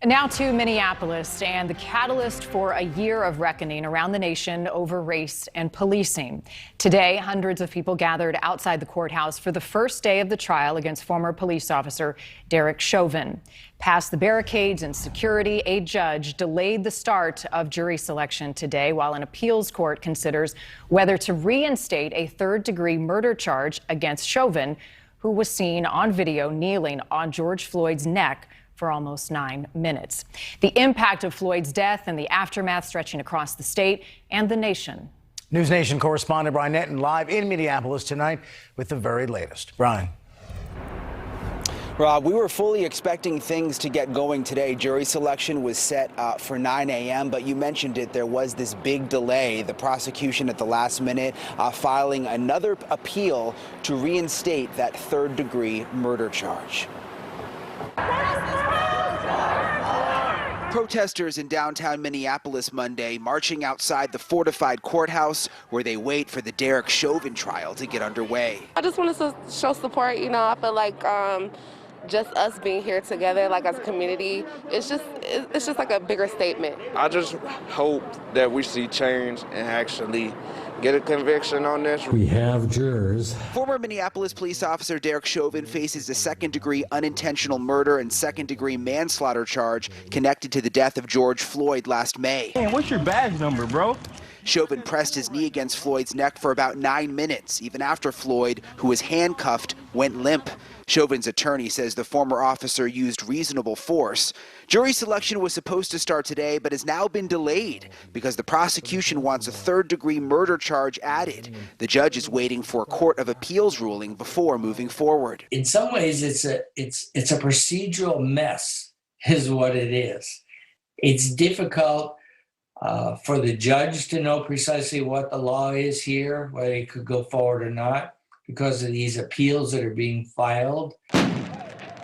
Now to Minneapolis and the catalyst for a year of reckoning around the nation over race and policing. Today, hundreds of people gathered outside the courthouse for the first day of the trial against former police officer Derek Chauvin. Past the barricades and security, a judge delayed the start of jury selection today while an appeals court considers whether to reinstate a third-degree murder charge against Chauvin, who was seen on video kneeling on George Floyd's neck for almost 9 minutes. The impact of Floyd's death and the aftermath stretching across the state and the nation. News Nation correspondent Brian Netton live in Minneapolis tonight with the very latest. Brian. Rob, we were fully expecting things to get going today. Jury selection was set for 9 a.m., but you mentioned it. There was this big delay. The prosecution at the last minute filing another appeal to reinstate that third-degree murder charge. Protesters in downtown Minneapolis Monday marching outside the fortified courthouse where they wait for the Derek Chauvin trial to get underway. I just wanted to show support. I feel like just us being here together, like as a community, it's just like a bigger statement. I just hope that we see change and actually get a conviction on this. We have jurors. Former Minneapolis police officer Derek Chauvin faces a second-degree unintentional murder and second-degree manslaughter charge connected to the death of George Floyd last May. Hey, what's your badge number, bro? Chauvin pressed his knee against Floyd's neck for about 9 minutes, even after Floyd, who was handcuffed, went limp. Chauvin's attorney says the former officer used reasonable force. Jury selection was supposed to start today, but has now been delayed because the prosecution wants a third-degree murder charge added. The judge is waiting for a court of appeals ruling before moving forward. In some ways, it's a procedural mess, is what it is. It's difficult for the judge to know precisely what the law is here, whether he could go forward or not, because of these appeals that are being filed.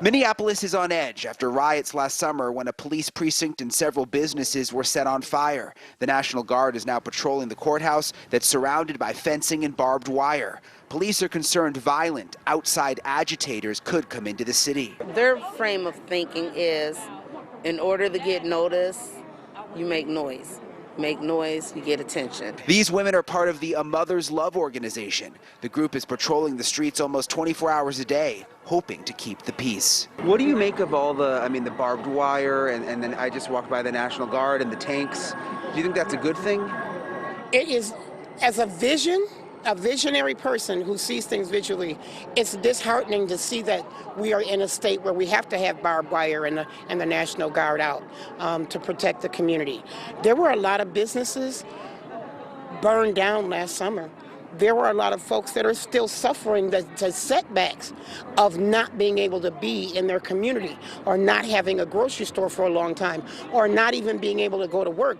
Minneapolis is on edge after riots last summer when a police precinct and several businesses were set on fire. The National Guard is now patrolling the courthouse that's surrounded by fencing and barbed wire. Police are concerned violent, outside agitators could come into the city. Their frame of thinking is, in order to get notice, you make noise. Make noise, you get attention. These women are part of the A Mother's Love organization. The group is patrolling the streets almost 24 hours a day, hoping to keep the peace. What do you make of all the barbed wire, and then I just walked by the National Guard and the tanks. Do you think that's a good thing? It is, as a visionary person who sees things visually, it's disheartening to see that we are in a state where we have to have barbed wire and the National Guard out to protect the community. There were a lot of businesses burned down last summer. There were a lot of folks that are still suffering the setbacks of not being able to be in their community, or not having a grocery store for a long time, or not even being able to go to work.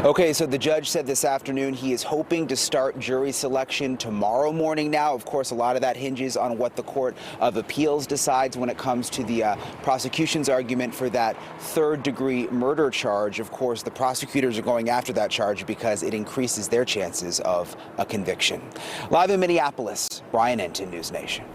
Okay, so the judge said this afternoon he is hoping to start jury selection tomorrow morning now. Of course, a lot of that hinges on what the Court of Appeals decides when it comes to the prosecution's argument for that third-degree murder charge. Of course, the prosecutors are going after that charge because it increases their chances of a conviction. Live in Minneapolis, Brian Netton, News Nation.